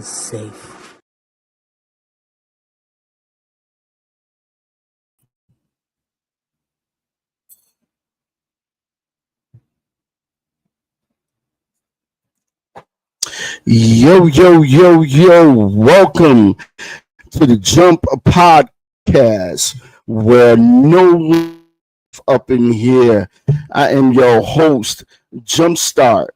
is safe. Yo, yo, yo, yo, welcome to the Jump Podcast, where no up in here. I am your host, Jumpstart,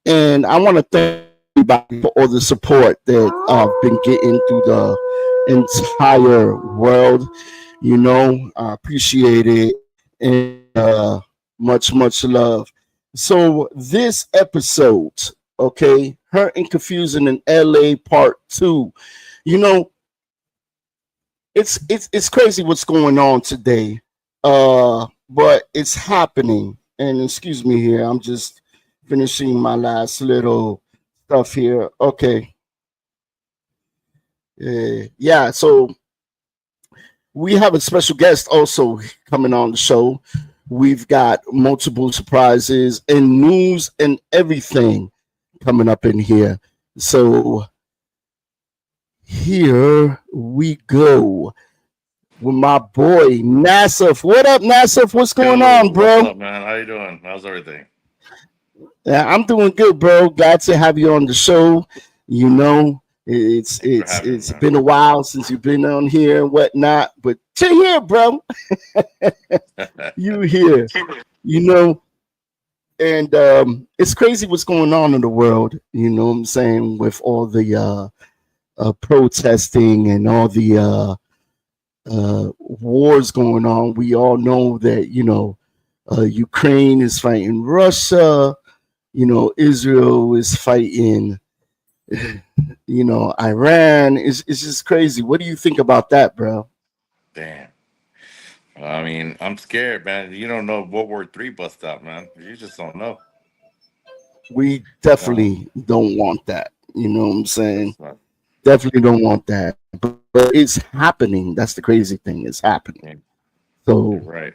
and I want to thank everybody for all the support that I've been getting through the entire world. I appreciate it, and much, much love. So, this episode, okay, Hurt and Confusing in LA Part 2. You know, it's crazy what's going on today. But it's happening. And excuse me here, I'm just finishing my last little stuff here. Okay. Yeah, so we have a special guest also coming on the show. We've got multiple surprises and news and everything coming up in here. So here we go with my boy Nassif. What up, Nassif? What's going Yo, on, what's bro? up, man? How you doing? How's everything? Yeah, I'm doing good, bro. Glad to have you on the show. You know, it's Thanks for it's having me, it's man. been a while since you've been on here and whatnot, but you're here, bro. You here? You know, and it's crazy what's going on in the world. You know what I'm saying, with all the protesting and all the wars going on. We all know that Ukraine is fighting Russia. Israel is fighting. Iran. It's just crazy. What do you think about that, bro? Damn. I mean, I'm scared, man. You don't know if World War III bust out, man. You just don't know. We No, definitely don't want that. You know what I'm saying? that's not. Definitely don't want that. But it's happening. That's the crazy thing. It's happening. Yeah, you're So, right.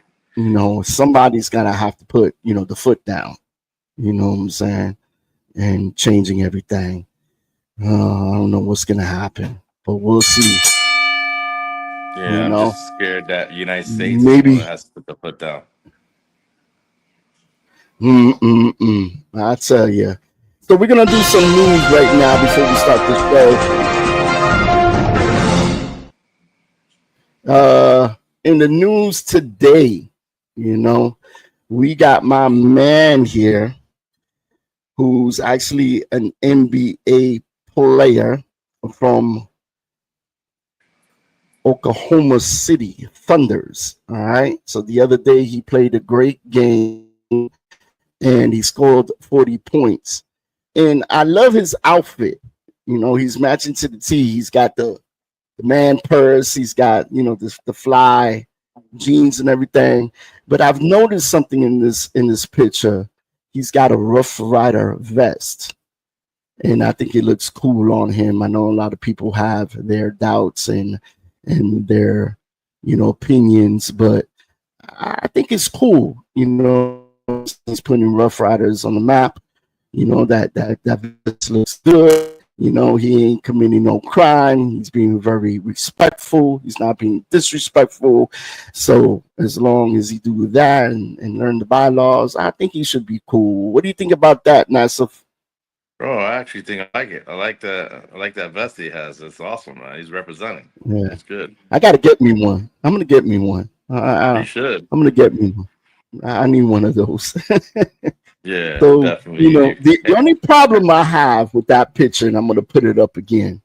somebody's gonna have to put, the foot down. You know what I'm saying? And changing everything. I don't know what's gonna happen, but we'll see. You Yeah, I'm know, just scared that the United States is the one that maybe. has to put the foot down. I tell you. So we're gonna do some news right now before we start the show. In the news today, you know, we got my man here who's actually an NBA player from Oklahoma City Thunders. All right. So the other day he played a great game and he scored 40 points. And I love his outfit. He's matching to the T. He's got the man purse. He's got the fly jeans and everything. But I've noticed something in this picture. He's got a Rough Rider vest, and I think it looks cool on him. I know a lot of people have their doubts and their opinions, but I think it's cool. He's putting Rough Riders on the map. That vest looks good. He ain't committing no crime. He's being very respectful. He's not being disrespectful. So as long as he do that and learn the bylaws, I think he should be cool. What do you think about that, Nassif? Bro, I actually think I like it. I like that vest he has. It's awesome, man. He's representing. Yeah, It's good. I got to get me one. I'm gonna get me one. You should. I'm gonna get me one. I need one of those. Yeah, So definitely. You the only problem I have with that picture, and I'm gonna put it up again.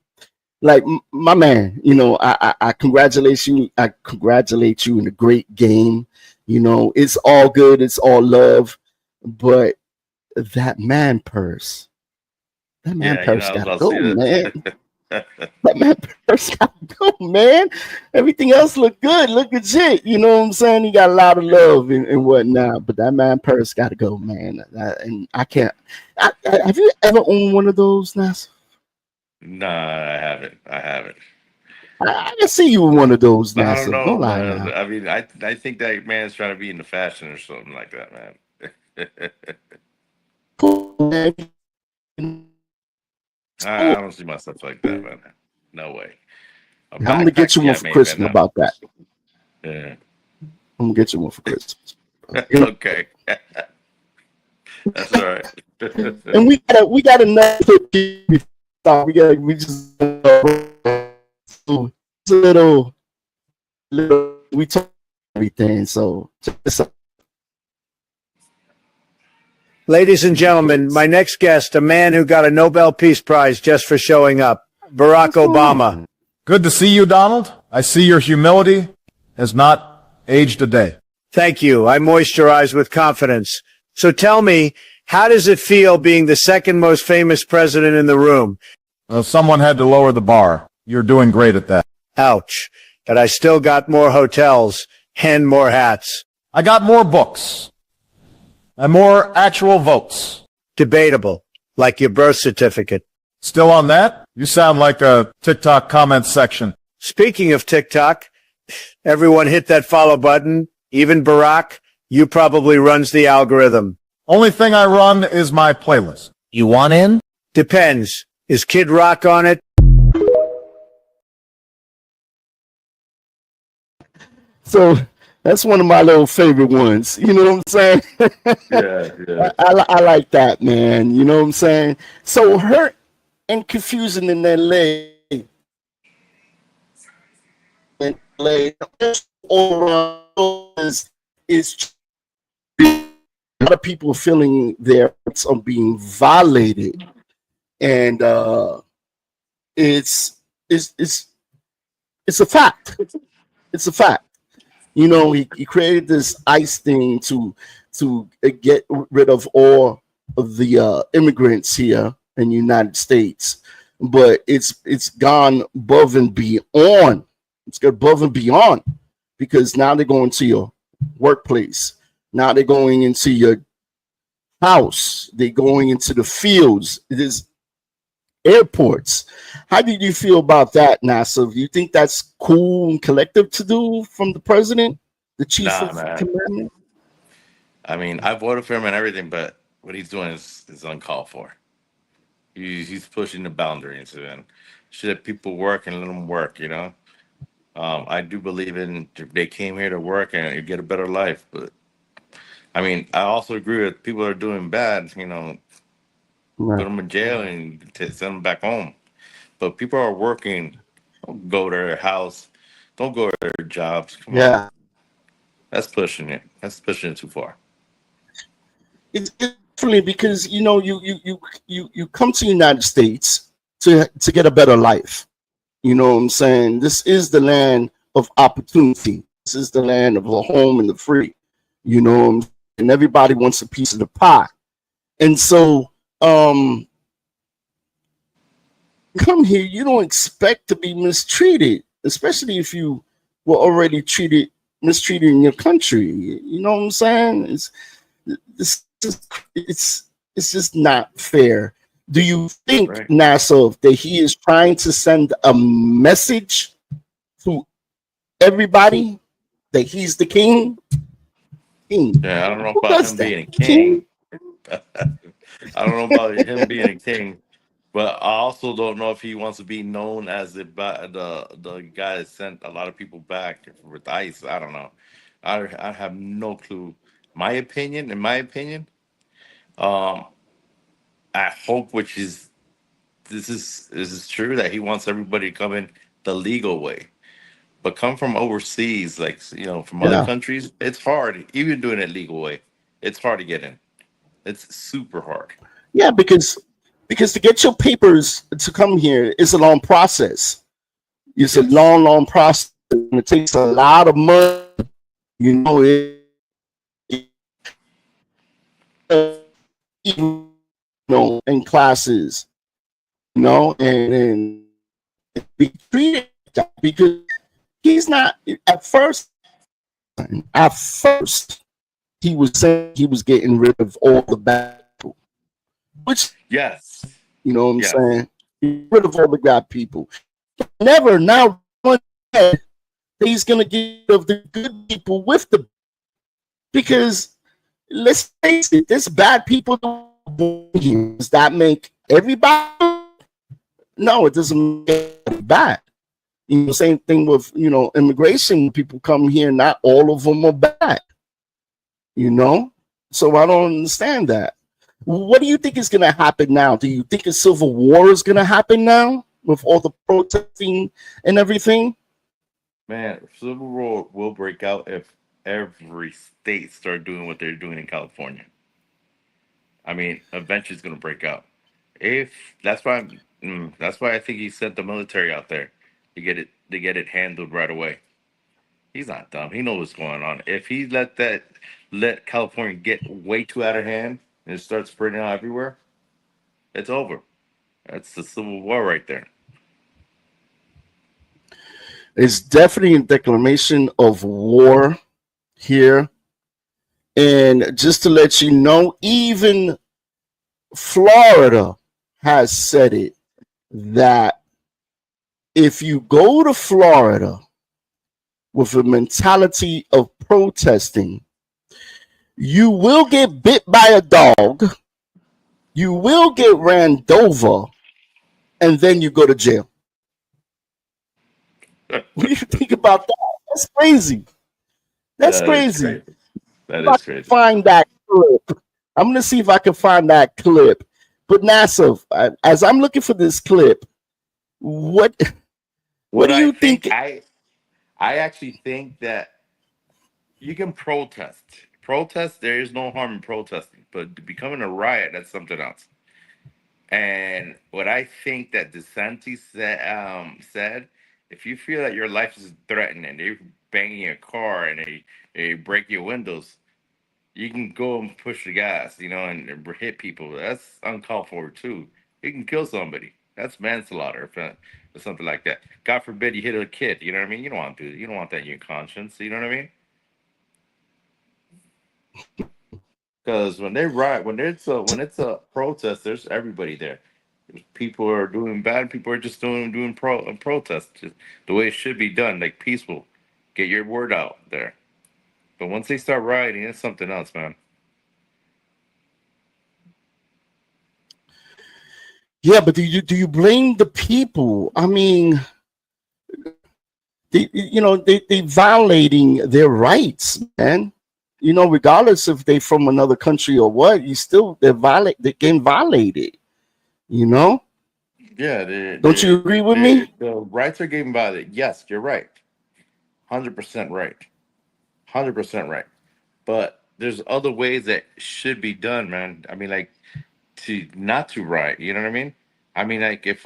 Like my man, I congratulate you. I congratulate you in a great game. It's all good. It's all love. But that man purse, that man yeah, purse I was gotta about to go, say man. that. That man purse gotta go, man. Everything else look good, look legit. You know what I'm saying? He got a lot of Yeah. love and whatnot, but that man purse gotta go, man. And I can't. Have you ever owned one of those, Nas? Nah, I haven't. I haven't. I can see you with one of those, I don't NASA. know, Don't lie man. now. I mean, I think that man's trying to be in the fashion or something like that, man. Cool, man. I don't see myself like that, man. No way. A I'm gonna get backpack, you one yeah, for maybe, but Christmas no. about that. Yeah. I'm gonna get you one for Christmas. Okay. That's all right. And we got another thought. We just it's a little we talk everything. So just Ladies and gentlemen, my next guest, a man who got a Nobel Peace Prize just for showing up, Barack Obama. Good to see you, Donald. I see your humility has not aged a day. Thank you. I moisturize with confidence. So tell me, how does it feel being the second most famous president in the room? Well, someone had to lower the bar. You're doing great at that. Ouch. But I still got more hotels and more hats. I got more books and more actual votes. Debatable, like your birth certificate. Still on that? You sound like a TikTok comment section. Speaking of TikTok, everyone hit that follow button. Even Barack, you probably runs the algorithm. Only thing I run is my playlist. You want in? Depends. Is Kid Rock on it? so that's one of my little favorite ones. You know what I'm saying? Yeah. I like that, man. You know what I'm saying? So Hurt and Confusing in LA. All around is a lot of people feeling their rights are being violated, and it's a fact. It's a fact. You know, he created this ICE thing to get rid of all of the immigrants here in the United States, but it's gone above and beyond. It's gone above and beyond because now they're going to your workplace. Now they're going into your house. They're going into the fields. It is airports. How did you feel about that, NASA? Do you think that's cool and collective to do from the president, the chief of command? I mean, I voted for him and everything, but what he's doing is uncalled for. He's pushing the boundaries and should let people work and let them work. You know, I do believe in they came here to work and get a better life, but I mean, I also agree with people that are doing bad. You know, put them in jail and send them back home. But people are working. Don't go to their house. Don't go to their jobs. Come on. That's pushing it. That's pushing it too far. It's definitely because you know you come to the United States to get a better life. You know what I'm saying? This is the land of opportunity. This is the land of the home and the free. You know, and everybody wants a piece of the pie. And so come here, you don't expect to be mistreated, especially if you were already mistreated in your country. You know what I'm saying? It's just not fair. Do you think, NASA, that he is trying to send a message to everybody that he's the king? Yeah, I don't know about him being a king. I don't know about him being a king, but I also don't know if he wants to be known as the guy that sent a lot of people back with ICE. I don't know. I have no clue. In my opinion, I hope this is true that he wants everybody to come in the legal way. But come from overseas, like from other countries, it's hard. Even doing it legal way, it's hard to get in. It's super hard. Yeah, because to get your papers to come here is a long process. It's a long process, and it takes a lot of money. You know in classes, and be treated because he's not at first. At first, he was saying he was getting rid of all the bad people, which you know what I'm saying. Get rid of all the bad people. Never now he's gonna get rid of the good people with the because let's face it, there's bad people here. Does that make everybody? No, it doesn't make it bad. You know, same thing with, you know, immigration. People come here, not all of them are bad. You know, so I don't understand that. What do you think is going to happen now? Do you think a civil war is going to happen now with all the protesting and everything? Man, civil war will break out if every state start doing what they're doing in California. I mean, eventually it's gonna break out. If that's why that's why I think he sent the military out there to get it handled right away. He's not dumb. He knows what's going on. If he let California get way too out of hand and it starts spreading out everywhere, it's over. That's the civil war right there. It's definitely a declaration of war here. And just to let you know, even Florida has said it, that if you go to Florida with a mentality of protesting, you will get bit by a dog, you will get ran over, and then you go to jail. What do you think about that? That's crazy. That's That is crazy. crazy. That If I is can crazy. find that clip, I'm gonna see if I can find that clip. But Nassif, as I'm looking for this clip, what do you think? I actually think that you can protest. Protest, there is no harm in protesting, but becoming a riot, that's something else. And what I think that DeSantis said, if you feel that your life is threatened and they're banging your car and they break your windows, you can go and push the gas, you know, and hit people. That's uncalled for too. You can kill somebody. That's manslaughter or something like that. God forbid you hit a kid. You know what I mean? You don't want to do. You don't want that in your conscience. You know what I mean? Because when they riot, when it's a protest, there's everybody there. People are doing bad. People are just doing protest, just the way it should be done, like peaceful. Get your word out there. But once they start rioting, it's something else, man. Yeah, but do you blame the people? I mean, they violating their rights, man. You know, regardless if they from another country or what, they're getting violated. You know, Yeah, don't you agree with me? the rights are given by the. Yes, you're right. 100% right. 100% right. But there's other ways that should be done, man. I mean, like to not to riot. You know what I mean? I mean, like if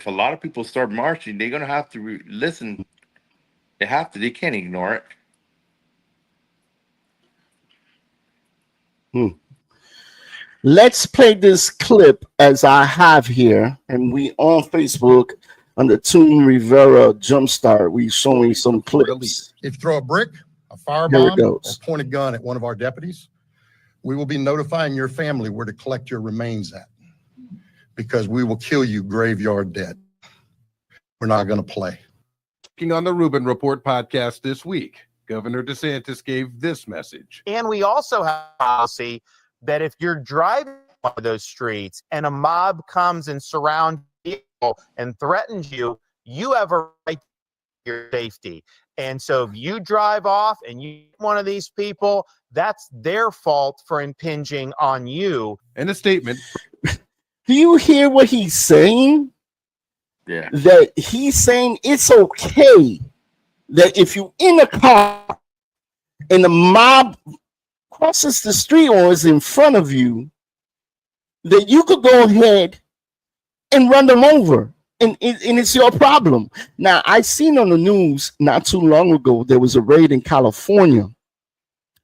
a lot of people start marching, they're gonna have to listen. They have to. They can't ignore it. Hmm. Let's play this clip as I have here, and we on Facebook under Toon Rivera Jumpstart. We showing some clips. If you throw a brick, a Here it firebomb, or goes. point a gun at one of our deputies, we will be notifying your family where to collect your remains at, because we will kill you graveyard dead. We're not going to play. On the Rubin Report podcast this week, Governor DeSantis gave this message. And we also have a policy that if you're driving one of those streets and a mob comes and surrounds you and threatens you, you have a right to your safety. And so if you drive off and you one of these people, that's their fault for impinging on you. In a statement, Do you hear what he's saying? Yeah. That he's saying it's okay that if you in a car and the mob crosses the street or is in front of you, that you could go ahead and run them over, and it's your problem. Now, I seen on the news not too long ago, there was a raid in California,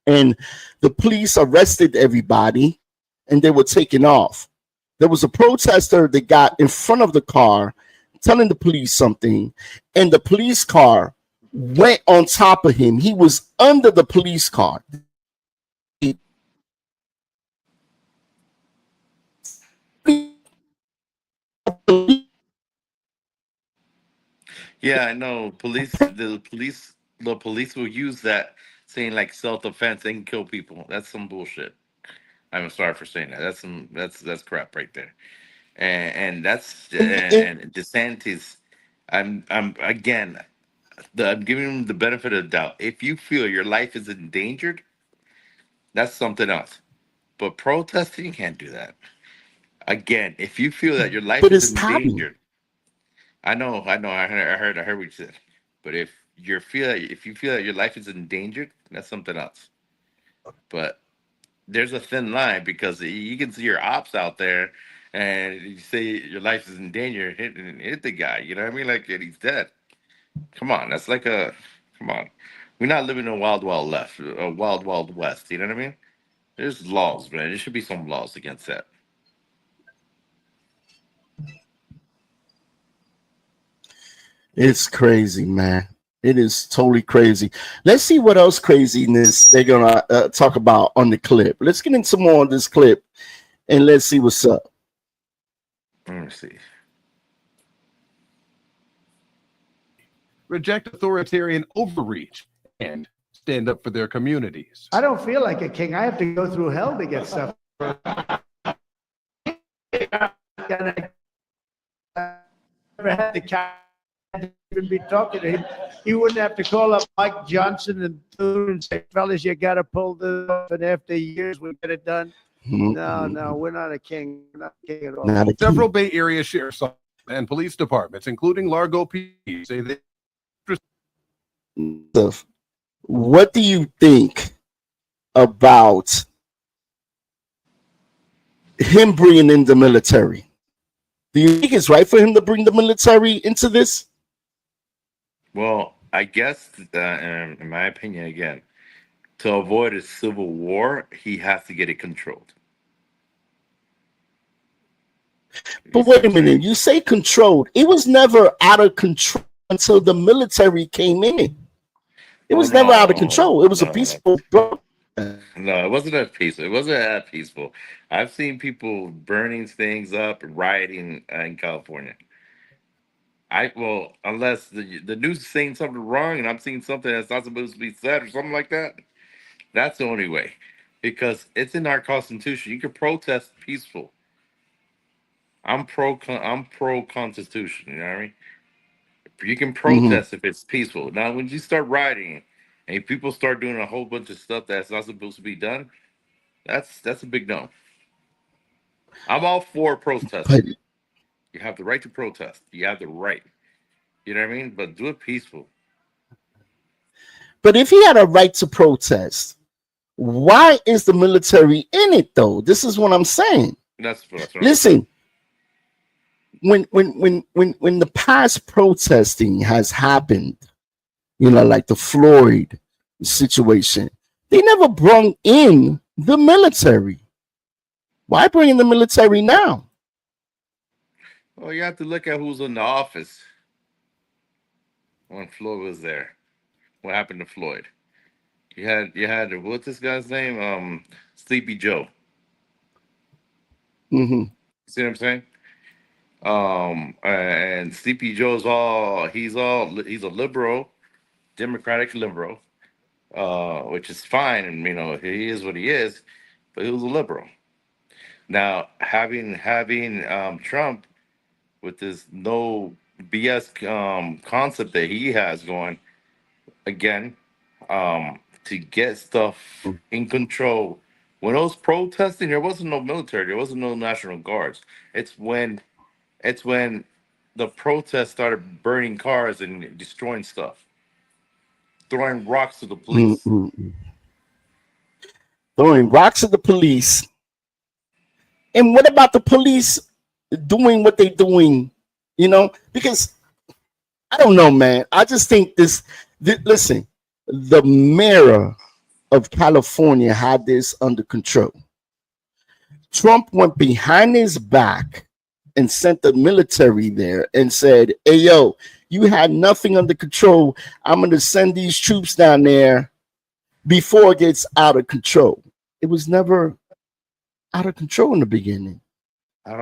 and the police arrested everybody, and they were taken off. There was a protester that got in front of the car, telling the police something, and the police car went on top of him. He was under the police car. Yeah, I know. The police will use that, saying like self-defense. They can kill people. That's some bullshit. I'm sorry for saying that. That's crap right there. and that's And and DeSantis. I'm again. I'm giving him the benefit of the doubt. If you feel your life is endangered, that's something else. But protesting, you can't do that. Again, if you feel that your life but is it's happening. endangered, I heard what you said. But if you feel that your life is endangered, that's something else. But there's a thin line because you can see your ops out there, and you say your life is in danger, hit the guy. You know what I mean? Like, and he's dead. Come on, that's like a come on. We're not living in a wild wild west. You know what I mean? There's laws, man. There should be some laws against that. It's crazy, man. It is totally crazy. Let's see what else craziness they're gonna talk about on the clip. Let's get into more on this clip and let's see what's up. Let me see. Reject authoritarian overreach and stand up for their communities. I don't feel like a king. I have to go through hell to get stuff. I never had the cat even be talking to him. He wouldn't have to call up Mike Johnson and say, fellas, you got to pull this off. And after years, we get it done. No, we're not a king. We're not a king at all. Not a Several key. Bay Area sheriffs and police departments, including Largo PD, say they What do you think about him bringing in the military? Do you think it's right for him to bring the military into this? Well, I guess, in my opinion, again, to avoid a civil war, he has to get it controlled. But wait a minute, you say controlled. It was never out of control until the military came in. It was never out of control. It was a peaceful protest. No, it wasn't that peaceful. It wasn't that peaceful. I've seen people burning things up, rioting in California. Unless the news is saying something wrong and I'm seeing something that's not supposed to be said or something like that. That's the only way, because it's in our constitution. You can protest peaceful. I'm pro constitution. You know what I mean? You can protest if it's peaceful. Now, when you start rioting and people start doing a whole bunch of stuff that's not supposed to be done, that's a big no. I'm all for protesting. But, You have the right to protest. You have the right. You know what I mean? But do it peaceful. but if he had a right to protest, why is the military in it though? This is what I'm saying. That's what I'm Listen, when the past protesting has happened, like the Floyd situation, they never brought in the military. Why bring in the military now? Well, you have to look at who's in the office when Floyd was there. What happened to Floyd? You had what's this guy's name? Sleepy Joe. Mm-hmm. See what I'm saying? And Sleepy Joe's he's a liberal, Democratic liberal, which is fine, and he is what he is, but he was a liberal. Now having Trump with this no BS concept that he has going again, to get stuff in control. When I was protesting, there wasn't no military, there wasn't no National Guards. It's when the protests started burning cars and destroying stuff, throwing rocks to the police. Mm-hmm. Throwing rocks at the police. And what about the police doing what they're doing? Because I don't know, man. I just think listen, the mayor of California had this under control. Trump went behind his back and sent the military there and said, hey, yo, you had nothing under control. I'm going to send these troops down there before it gets out of control. It was never out of control in the beginning.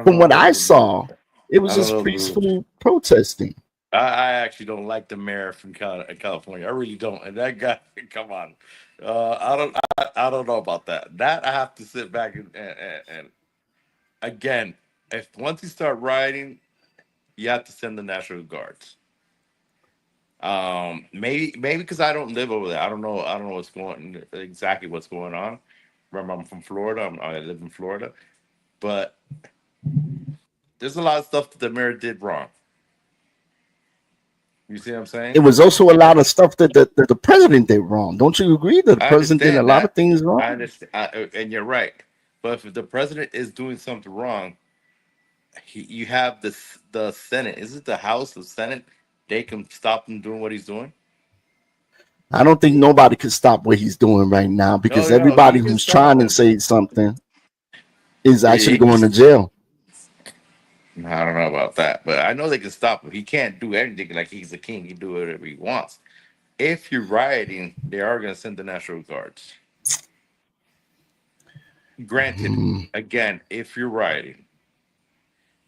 From what I saw, it was just peaceful protesting. I actually don't like the mayor from California. I really don't. And that guy, come on, I don't know about that. That I have to sit back and again, if once you start rioting, you have to send the National Guards. Maybe because I don't live over there. I don't know exactly what's going on. Remember, I'm from Florida. I live in Florida, but there's a lot of stuff that the mayor did wrong. You see what I'm saying? It was also a lot of stuff that the president did wrong. Don't you agree that the I president did a understand lot of that. things I wrong? understand, and you're right. But if the president is doing something wrong, you have the Senate. Is it the House, the Senate? They can stop him doing what he's doing. I don't think nobody can stop what he's doing right now because No, everybody he can who's stop trying to him. say something is actually He can, going to jail. I don't know about that, but I know they can stop him. He can't do anything like he's a king. He can do whatever he wants. If you're rioting, they are going to send the National Guards. Granted, Mm. again, if you're rioting,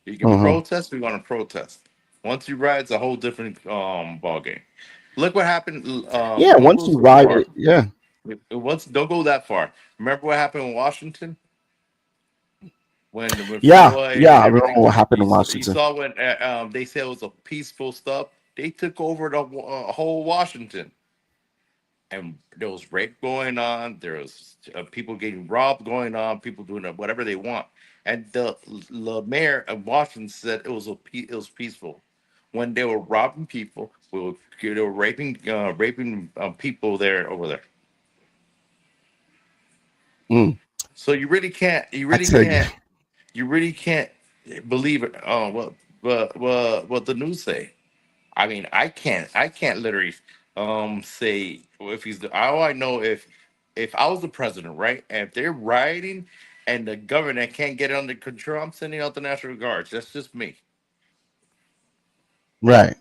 you can Uh-huh. protest. We want to protest. Once you riot, it's a whole different ball game. Look what happened. Yeah, Don't once go you so far. riot, yeah. Don't go that far. Remember what happened in Washington when Yeah, Floyd yeah, and I remember everything. what happened in You Washington. saw when they said it was a peaceful stuff. They took over the whole Washington, and there was rape going on. There was people getting robbed going on. People doing whatever they want. And the mayor of Washington said it was it was peaceful. When they were robbing people, they were raping people there over there. Mm, So you really can't. I tell you. You really can't believe it. Oh, what the news say. I mean, I can't literally say if he's the. All I know, if I was the president, right, and if they're rioting and the government can't get it under control, I'm sending out the National Guards. That's just me. Right.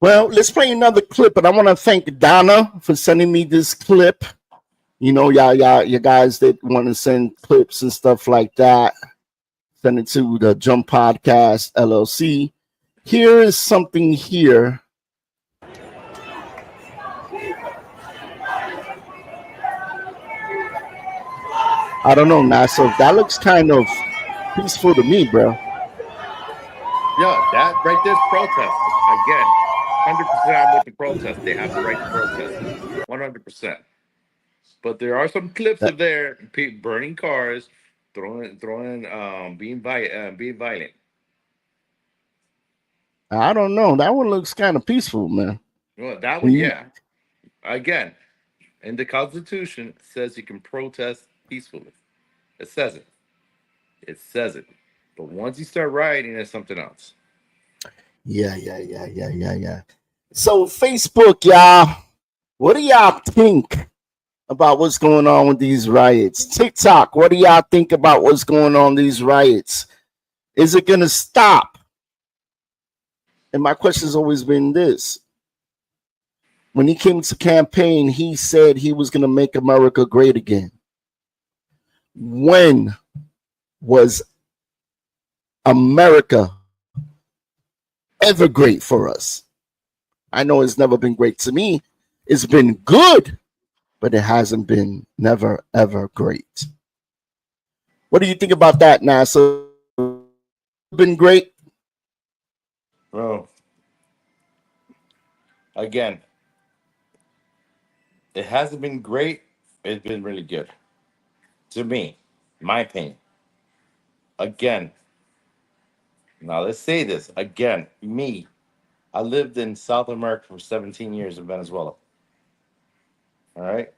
Well, let's play another clip, and I want to thank Donna for sending me this clip. You know, you guys that want to send clips and stuff like that, send it to the Jump Podcast LLC. Here is something here. I don't know, NASA. That looks kind of peaceful to me, bro. Yeah, that right there's protest again. 100% I'm with the protest. They have the right to protest. 100%. But there are some clips That, of there burning cars, being violent. I don't know. That one looks kind of peaceful, man. Well, that When one, you, yeah. Again, and the Constitution says you can protest peacefully. It says it. It says it. But once you start rioting, it's something else. yeah. So Facebook, y'all, what do y'all think about what's going on with these riots? TikTok, what do y'all think about what's going on with these riots? Is it going to stop? And my question has always been this. When he came to campaign, he said he was going to make America great again. When was America ever great for us? I know it's never been great to me. It's been good, but it hasn't been never, ever great. What do you think about that, NASA? Been great? Well, again, it hasn't been great. It's been really good. To me, my opinion. Again, now let's say this. Again, me. I lived in South America for 17 years in Venezuela. All right.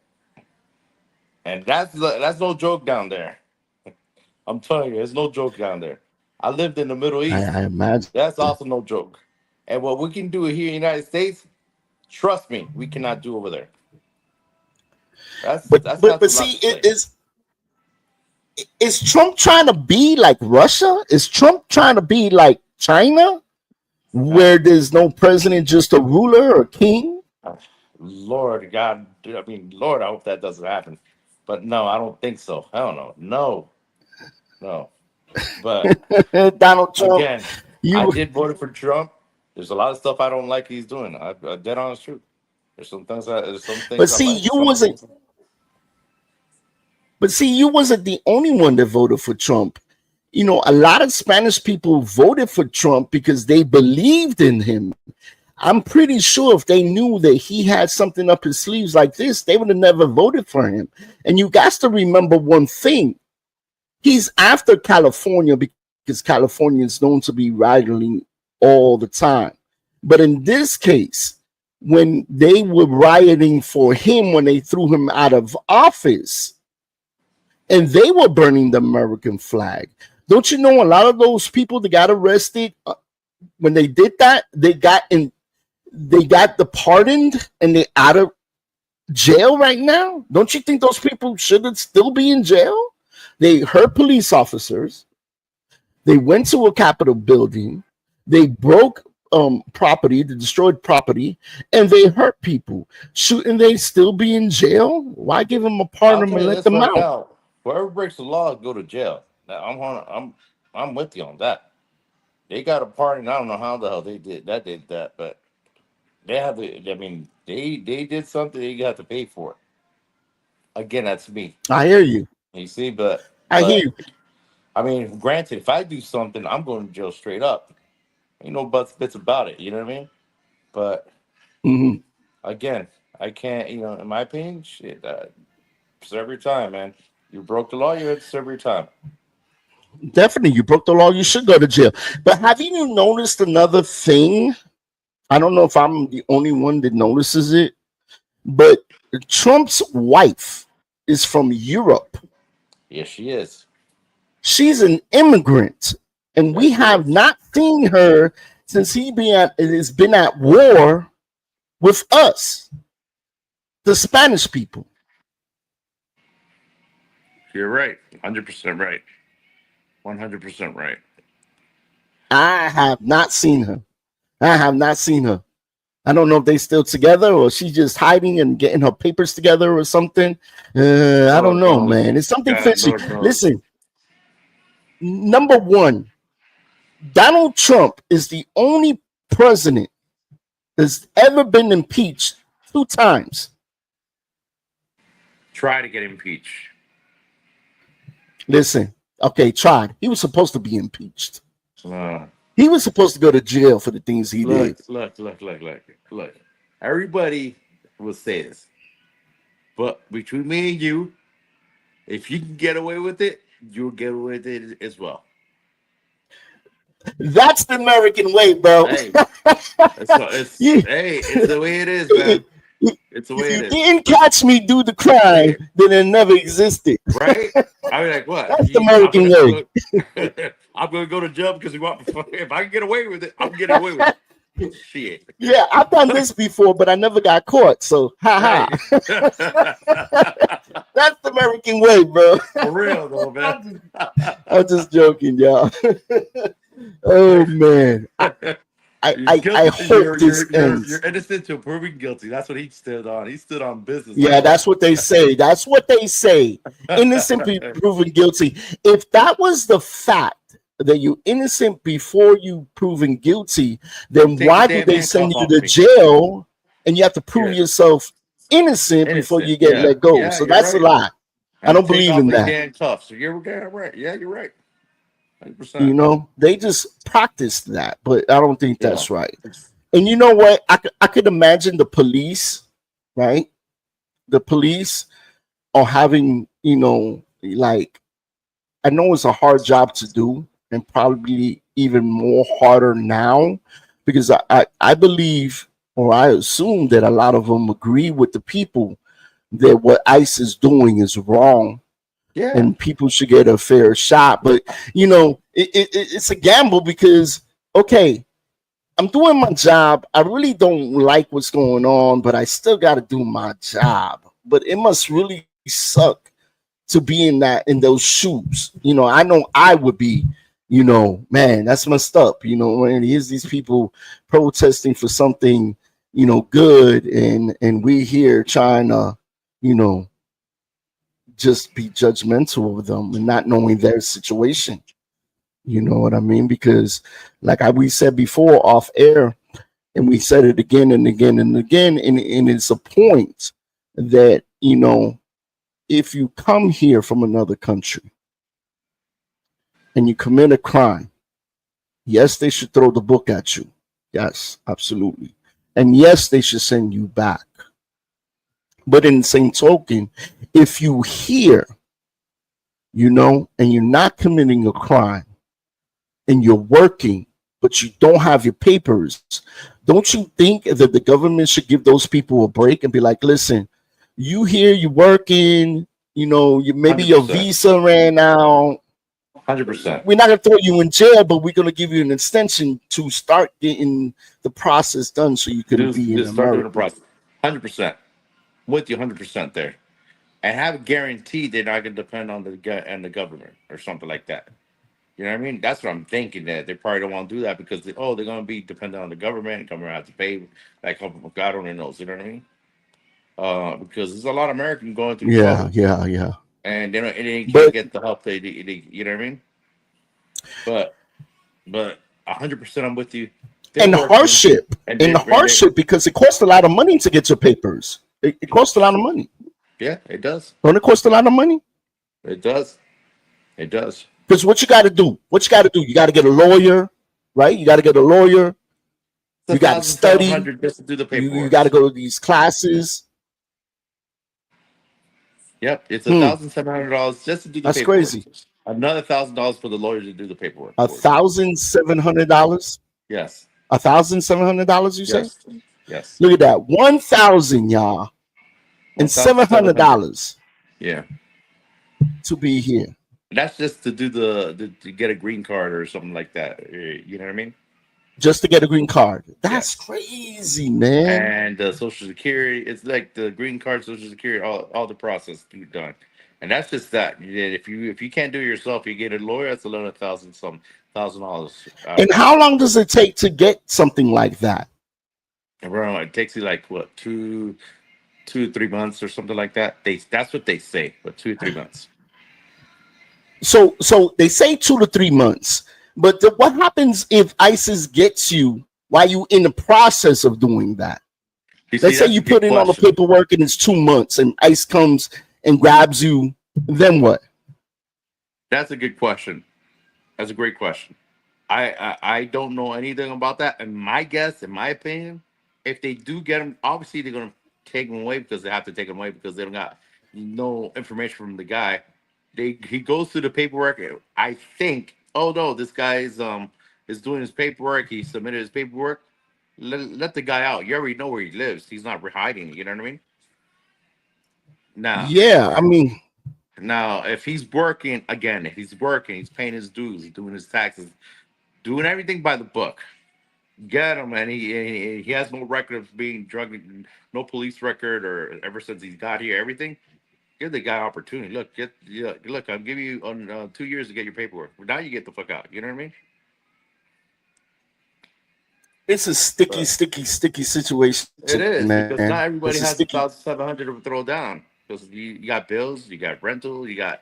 And that's no joke down there. I'm telling you, it's no joke down there. I lived in the Middle East. I imagine. That's also no joke. And what we can do here in the United States, trust me, we cannot do over there. But that's not a lot see, to say. is Trump trying to be like Russia? Is Trump trying to be like China, where there's no president, just a ruler or king? Lord God, I mean, Lord, I hope that doesn't happen. But no, I don't think so. Hell no. No. But Donald Trump, again, I did vote for Trump. There's a lot of stuff I don't like he's doing. I dead honest truth. There's some things but I see, like. you wasn't the only one that voted for Trump. you know, a lot of Spanish people voted for Trump because they believed in him. I'm pretty sure if they knew that he had something up his sleeves like this, they would have never voted for him. And you got to remember one thing. He's after California because California is known to be rioting all the time. But in this case, when they were rioting for him, when they threw him out of office, and they were burning the American flag, don't you know a lot of those people that got arrested when they did that, they got the pardoned and they out of jail right now? Don't you think those people should still be in jail? They hurt police officers. They went to a Capitol building. They broke property, they destroyed property, and they hurt people. Shouldn't they still be in jail? Why give them a pardon and let them out? Whoever breaks the law go to jail. Now, I'm with you on that. They got a pardon. I don't know how the hell they did that, but they have to. I mean, they did something. They got to pay for it. Again, that's me. I hear you. You see, but I hear you. I mean, granted, if I do something, I'm going to jail straight up. Ain't no bits about it. You know what I mean? But again, I can't. You know, in my opinion, shit, serve your time, man. You broke the law, you have to serve your time. Definitely, you broke the law, you should go to jail. But have you noticed another thing? I don't know if I'm the only one that notices it, but Trump's wife is from Europe. Yes, she is. She's an immigrant, and we have not seen her since has been at war with us, the Spanish people. You're right. 100% right. 100% right. I have not seen her. I don't know if they still together or she's just hiding and getting her papers together or something. I don't know, man. It's something fishy. Listen, number one, Donald Trump is the only president that's ever been impeached 2 times. Try to get impeached. Listen, okay, tried. He was supposed to be impeached. He was supposed to go to jail for the things he did. Look. Everybody will say this. But between me and you, if you can get away with it, you'll get away with it as well. That's the American way, bro. Hey, it's the way it is, man. It's the way if it you is. didn't catch me do the crime, then it never existed. Right? I mean, like, what? That's the American way. I'm going to go to jail because if I can get away with it, I'm getting away with it. Shit. Yeah, I've done this before, but I never got caught. So, ha. That's the American way, bro. For real, though, man. I'm just joking, y'all. Oh, man. I hope this ends. You're innocent to proving guilty. That's what he stood on. He stood on business. Yeah, that's what they say. That's what they say. Innocent proven guilty. If that was the fact that you're innocent before you proven guilty, then why did they send you to jail and you have to prove yourself innocent before you get let go? So that's a lie. I don't believe in that. Handcuffs. So you're right. Yeah, you're right. 100%. You know, they just practiced that, but I don't think that's right. And you know what? I could imagine the police, right? The police are having, you know, like, I know it's a hard job to do and probably even more harder now because I believe or I assume that a lot of them agree with the people that what ICE is doing is wrong. Yeah. And people should get a fair shot. But, you know, it's a gamble because, okay, I'm doing my job. I really don't like what's going on, but I still got to do my job. But it must really suck to be in those shoes. You know I would be, you know, man, that's messed up. You know, when here's these people protesting for something, you know, good. And we here trying to, you know, just be judgmental of them and not knowing their situation. You know what I mean? Because like we said before off air, and we said it again and again and again, and it's a point that, you know, if you come here from another country and you commit a crime, yes, they should throw the book at you. Yes, absolutely. And yes, they should send you back. But in the same token, if you hear, and you're not committing a crime and you're working, but you don't have your papers, don't you think that the government should give those people a break and be like, listen, you here, you're working, maybe your 100%. visa ran out. 100%. We're not going to throw you in jail, but we're going to give you an extension to start getting the process done so you can be in Just start doing the America. process. 100%. With you 100% there. And have a guarantee they're not going to depend on the government or something like that. You know what I mean? That's what I'm thinking, that they probably don't want to do that because they're going to be dependent on the government and government have to pay. Like, God only knows. You know what I mean? Because there's a lot of Americans going through trouble. Yeah. And they can't But get the help they you know what I mean? But 100% I'm with you. They're and working, hardship, because it costs a lot of money to get your papers. It costs a lot of money. Yeah, it does. Don't it cost a lot of money? It does. It does. Because what you got to do, you got to get a lawyer, right? You got to get a lawyer. It's You got to study. $1,700 just to do the paperwork. You got to go to these classes. Yep, it's $1,700 just to do the That's paperwork. crazy. Another $1,000 for the lawyer to do the paperwork. $1,700. Yes. $1,700. You say? Yes. Look at that. 1,000, y'all, and $700. Yeah. To be here. That's just to do to get a green card or something like that. You know what I mean? Just to get a green card. That's crazy, man. And Social Security, it's like the green card, Social Security, all the process done. And that's just that. If you can't do it yourself, you get a lawyer. That's another $1,000. And how long does it take to get something like that? Around, it takes you like what 2 to 3 months or something like that. That's what they say, but 2 to 3 months. So they say 2 to 3 months. But what happens if ISIS gets you while you in the process of doing that? Let's say you put in all the paperwork and it's 2 months and ICE comes and grabs you. Then what? That's a good question. That's a great question. I don't know anything about that. And my guess, in my opinion, if they do get him, obviously they're going to take him away because they have to take him away because they don't got no information from the guy. He goes through the paperwork. I think, oh no, this guy is doing his paperwork. He submitted his paperwork. Let the guy out. You already know where he lives. He's not hiding. You know what I mean? Now, yeah, I mean, now if he's working, he's paying his dues, he's doing his taxes, doing everything by the book. Get him, and he has no record of being drugged, no police record, or ever since he's got here, everything. Give the guy opportunity. Look, I'll give you 2 years to get your paperwork. Now you get the fuck out. You know what I mean? it's a sticky situation. It is, man. because not everybody It's a has sticky- 1,700 to throw down. Because you got bills, you got rental, you got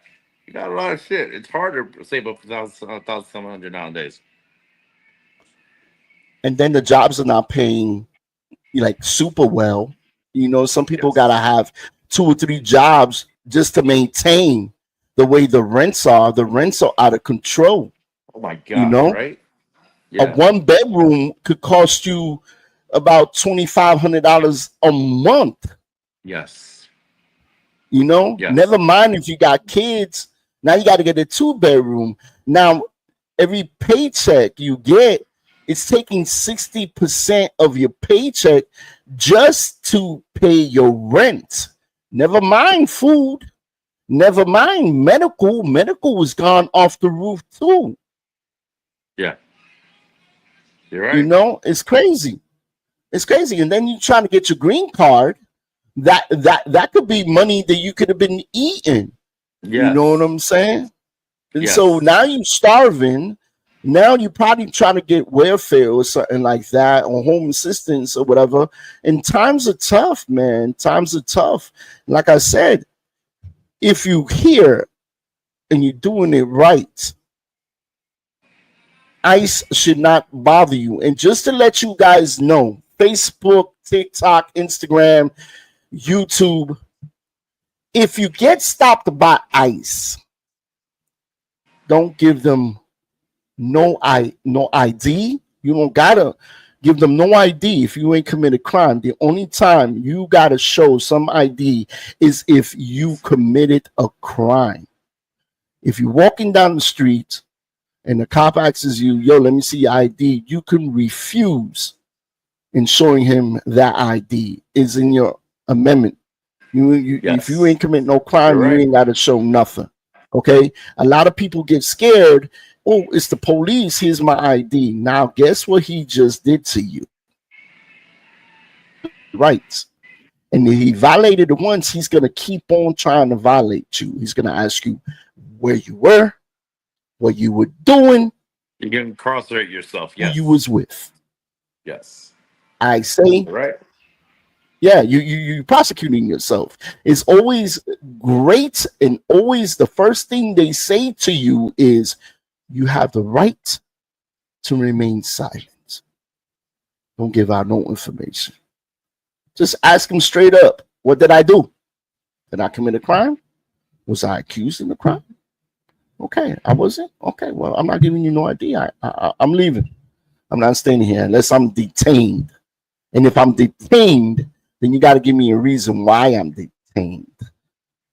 a lot of shit. It's hard to save up 1,700 nowadays. And then the jobs are not paying like super well. Some people Yes. gotta have 2 or 3 jobs just to maintain the way the rents are. The rents are out of control. Oh my god! Right? A 1-bedroom could cost you about $2,500 a month. Yes. Yes. Never mind if you got kids. Now you got to get a 2-bedroom. Now every paycheck you get, it's taking 60% of your paycheck just to pay your rent. Never mind food. Never mind medical. Medical has gone off the roof too. Yeah. You're right. It's crazy. It's crazy. And then you trying to get your green card. That could be money that you could have been eating. Yes. You know what I'm saying? And Yes. so now you're starving. Now you're probably trying to get welfare or something like that, or home assistance or whatever. And times are tough, man. Times are tough. Like I said, if you hear and you're doing it right, ICE should not bother you. And just to let you guys know, Facebook, TikTok, Instagram, YouTube, if you get stopped by ICE, don't give them no ID. You don't gotta give them no ID if you ain't committed crime. The only time you gotta show some ID is if you committed a crime. If you're walking down the street and the cop asks you, yo, let me see your ID, you can refuse in showing him that ID. Is in your amendment. If you ain't commit no crime, you ain't gotta show nothing. Okay, a lot of people get scared. Oh, it's the police. Here's my ID. Now, guess what he just did to you? Right. And if he violated it once, he's going to keep on trying to violate you. He's going to ask you where you were, what you were doing. You can incarcerate yourself. Who Yes. you was with. Yes. I say, Right. yeah, you prosecuting yourself. It's always great, and always the first thing they say to you is, you have the right to remain silent. Don't give out no information. Just ask them straight up, what did I do? Did I commit a crime? Was I accused in the crime? Okay, I wasn't. Okay, well, I'm not giving you no idea. I'm leaving. I'm not staying here unless I'm detained. And if I'm detained, then you got to give me a reason why I'm detained.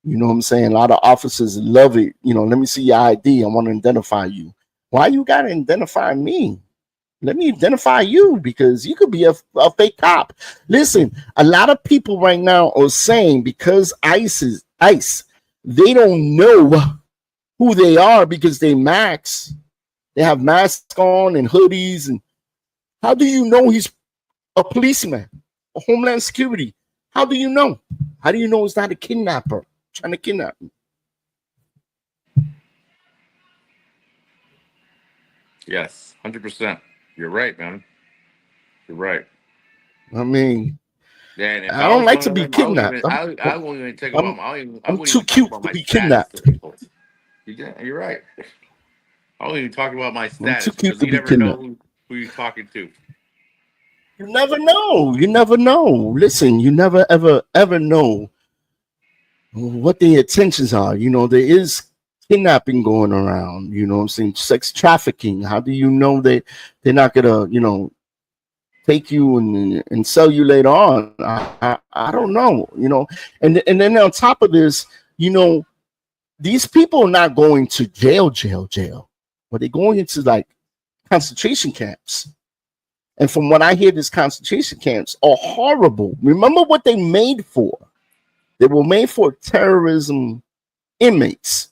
You know what I'm saying? A lot of officers love it. You know, let me see your ID. I want to identify you. Why you got to identify me? Let me identify you, because you could be a fake cop. Listen, a lot of people right now are saying because ICE is ICE, they don't know who they are because they have masks on and hoodies. And how do you know he's a policeman, a Homeland Security? How do you know? How do you know it's not a kidnapper trying to kidnap me? Yes. 100%. You're right, man. You're right. I mean, Yeah, and if I don't was like one to of be them, kidnapped. I won't even take I'm- about. I I'm wouldn't too even talk cute about to my be status kidnapped. to people. You're right. I won't even talk about my I'm too status cute because to you be never kidnapped. know who you're talking to. You never know. You never know. Listen, you never ever know what the intentions are. You know, there is kidnapping going around. You know what I'm saying? Sex trafficking. How do you know that they're not gonna, take you and sell you later on? I don't know. You know, and then on top of this, these people are not going to jail, but they're going into like concentration camps. And from what I hear, these concentration camps are horrible. Remember what they made for? They were made for terrorism inmates.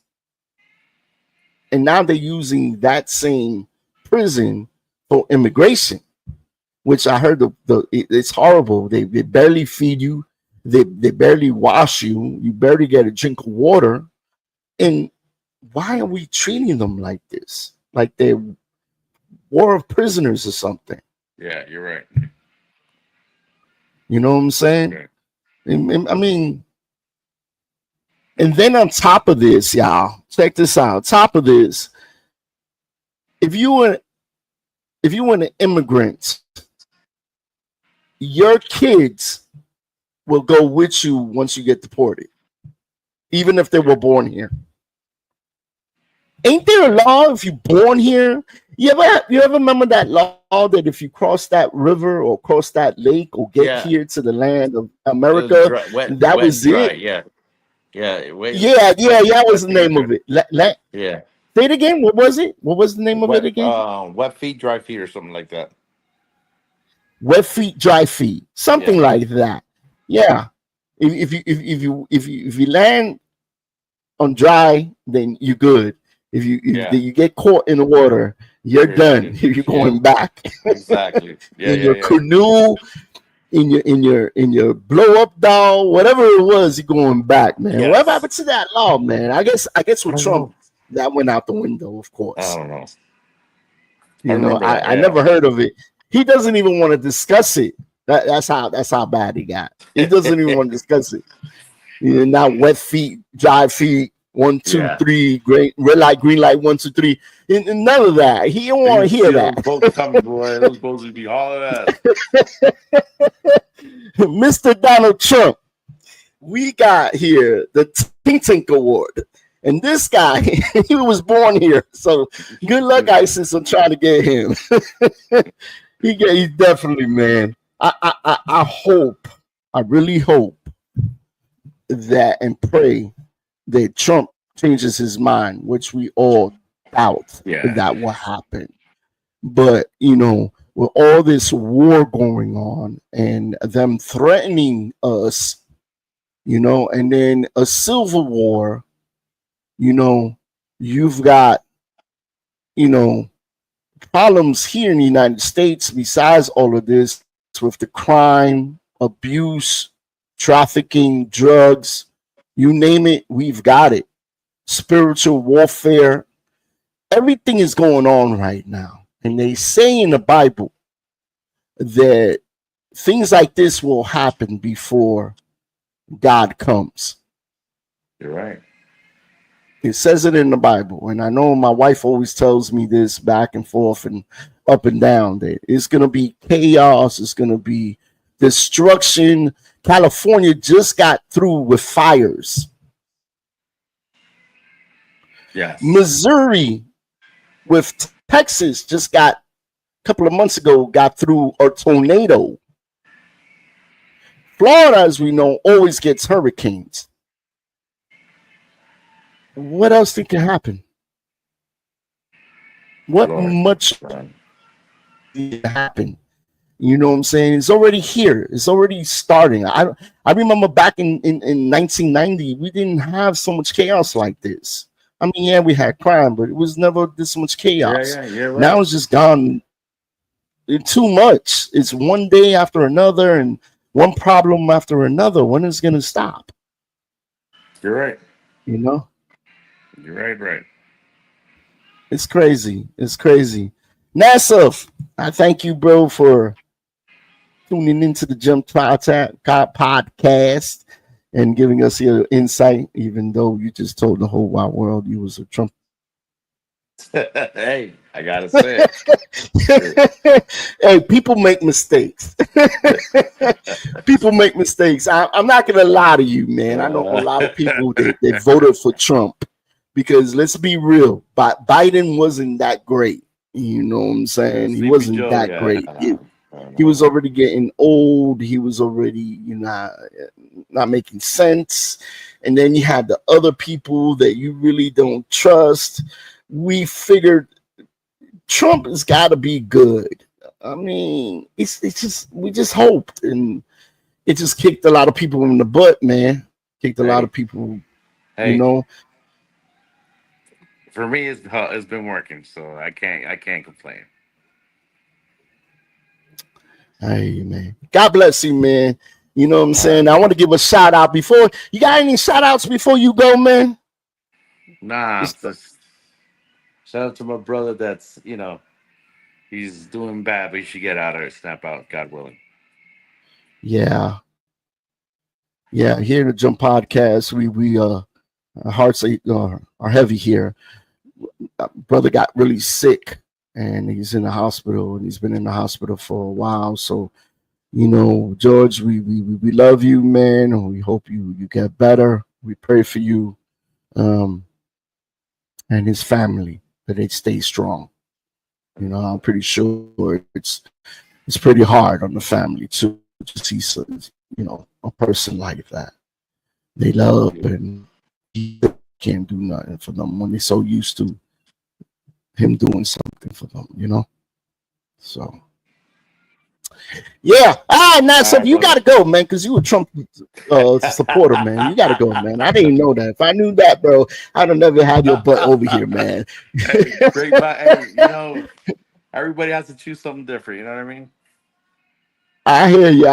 And now they're using that same prison for immigration, which I heard it's horrible. They barely feed you. They barely wash you. You barely get a drink of water. And why are we treating them like this? Like they're war of prisoners or something. Yeah, you're right. You know what I'm saying? Okay. I mean, and then on top of this, y'all, check this out. Top of this, if you were an immigrant, your kids will go with you once you get deported, even if they were born here. Ain't there a law if you're born here? You ever remember that law that if you cross that river or cross that lake or get here to the land of America, that was dry, it? Yeah. Yeah, that was the name of it. Yeah. Say it again. What was it? What was the name of it again? Wet feet, dry feet, or something like that. Wet feet, dry feet, something like that. Yeah. If you land on dry, then you're good. If you get caught in the water, you're done. You're going back. Exactly. Yeah. in your canoe, in your blow up doll, whatever it was, you're going back, man. Yes. What happened to that law, man? I guess with Trump, that went out the window, of course. I don't know. You know, I never heard of it. He doesn't even want to discuss it. That's how bad he got. He doesn't even want to discuss it. You know, now wet feet, dry feet, 1, 2, 3, great red light, green light, 1, 2, 3. And none of that. He don't want to hear that. Boats coming, boy. Those boats would be hauling ass. Mr. Donald Trump, we got here the Think Tank Award. And this guy, he was born here. So good luck, ISIS, on trying to get him. He's definitely, man. I hope, I really hope that and pray that Trump changes his mind, which we all doubt that will happen. But, you know, with all this war going on and them threatening us, you know, and then a civil war, you know, you've got, you know, problems here in the United States besides all of this with the crime, abuse, trafficking, drugs, you name it, we've got it. Spiritual warfare, everything is going on right now. And they say in the Bible that things like this will happen before God comes. You're right. It says it in the Bible. And I know my wife always tells me this back and forth and up and down, that it's going to be chaos. It's going to be destruction. California just got through with fires. Yes. Missouri with Texas just got, a couple of months ago, got through a tornado. Florida, as we know, always gets hurricanes. What else think can happen? What much can happen? You know what I'm saying? It's already here. It's already starting. I remember back in 1990, we didn't have so much chaos like this. I mean, yeah, we had crime, but it was never this much chaos. You're right. Now it's just gone too much. It's one day after another and one problem after another. When is it going to stop? You're right. You know? You're right. It's crazy. It's crazy. Nassif, I thank you, bro, for tuning into the Jump podcast and giving us your insight, even though you just told the whole wide world you was a Trump. Hey, I gotta say it. Hey, people make mistakes. People make mistakes. I'm not gonna lie to you, man. I know a lot of people that voted for Trump because let's be real, Biden wasn't that great. You know what I'm saying? He wasn't that great. He was already getting old. He was already, you know, not making sense. And then you had the other people that you really don't trust. We figured Trump has got to be good. I mean, it's just, we just hoped, and it just kicked a lot of people in the butt, man. Kicked a lot of people, you know. For me, it's been working, so I can't complain. Hey, man. God bless you, man. You know what I'm saying? I want to give a shout out before. You got any shout outs before you go, man? Nah, just shout out to my brother that's, you know, he's doing bad, but he should get out of it, snap out, God willing. Yeah. Yeah, here at the Jump Podcast, we our hearts are heavy here. Brother got really sick and he's in the hospital, and he's been in the hospital for a while. So, you know, George, we love you, man, and we hope you get better. We pray for you and his family, that they stay strong. You know, I'm pretty sure it's pretty hard on the family to see, you know, a person like that. They love, and he can't do nothing for them when they're so used to him doing something for them, you know. So yeah. So you gotta go, man, because you a Trump supporter, man. You gotta go, man. I didn't know that. If I knew that, bro, I'd have never had your butt over here, man. Hey, you know, everybody has to choose something different, you know what I mean? I hear you.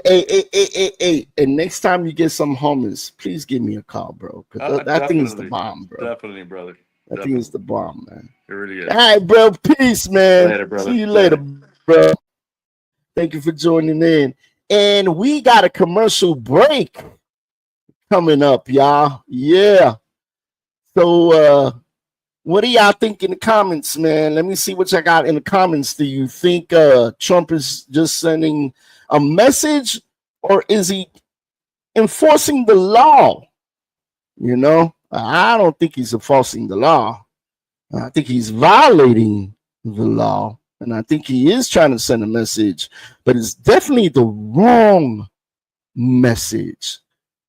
Hey. And next time you get some hummus, please give me a call, bro. Because that thing is the bomb, bro. Definitely, brother. That thing is the bomb, man. It really is. All right, bro. Peace, man. Later, brother. See you later, bro. Thank you for joining in. And we got a commercial break coming up, y'all. Yeah. So what do y'all think in the comments, man? Let me see what y'all got in the comments. Do you think Trump is just sending a message, or is he enforcing the law? You know? I don't think he's enforcing the law. I think he's violating the law. And I think he is trying to send a message, but it's definitely the wrong message.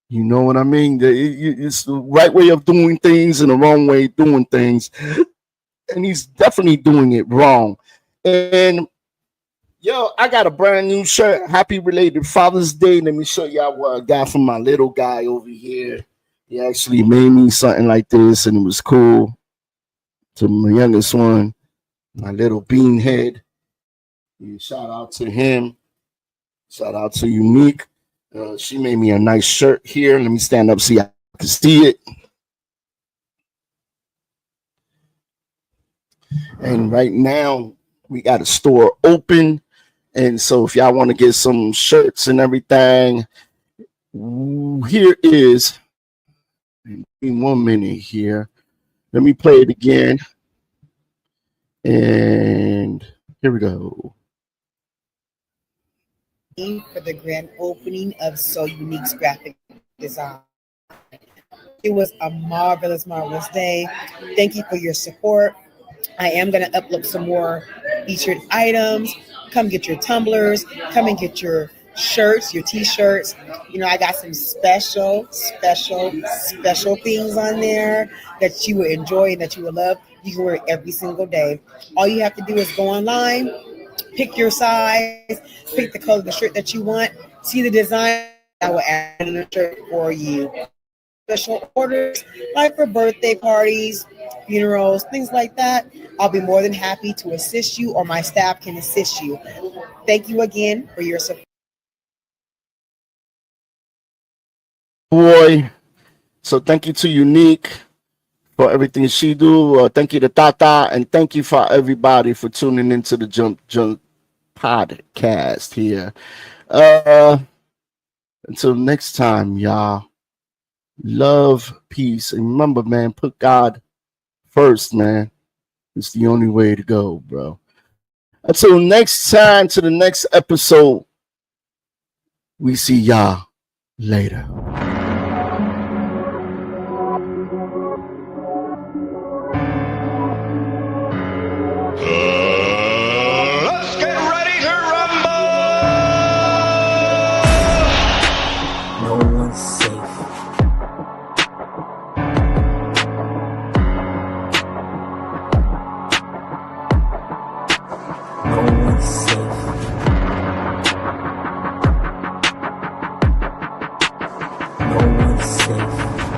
You know what I mean? It's the right way of doing things and the wrong way of doing things. And he's definitely doing it wrong. And yo, I got a brand new shirt. Happy related Father's Day. Let me show y'all what I got from my little guy over here. He actually made me something like this, and it was cool. To my youngest one, my little beanhead. Shout out to him. Shout out to Unique. She made me a nice shirt here. Let me stand up so I can see it. And right now, we got a store open. And so if y'all want to get some shirts and everything, here is, in 1 minute here. Let me play it again. And here we go. For the grand opening of So Unique's graphic design. It was a marvelous day. Thank you for your support. I am going to upload some more featured items. Come get your tumblers. Come and get your shirts, your t-shirts. You know, I got some special things on there that you would enjoy and that you would love. You can wear it every single day. All you have to do is go online, pick your size, pick the color of the shirt that you want, see the design. I will add in a shirt for you. Special orders, like for birthday parties, funerals, things like that. I'll be more than happy to assist you, or my staff can assist you. Thank you again for your support. Boy, so thank you to Unique for everything she do. Thank you to Tata, and thank you for everybody for tuning into the Jump podcast here. Until next time, y'all. Love, peace, and remember, man, put God first, man. It's the only way to go, bro. Until next time, to the next episode, we see y'all later. Let's get ready to rumble! No one's safe. No one's safe. No one's safe.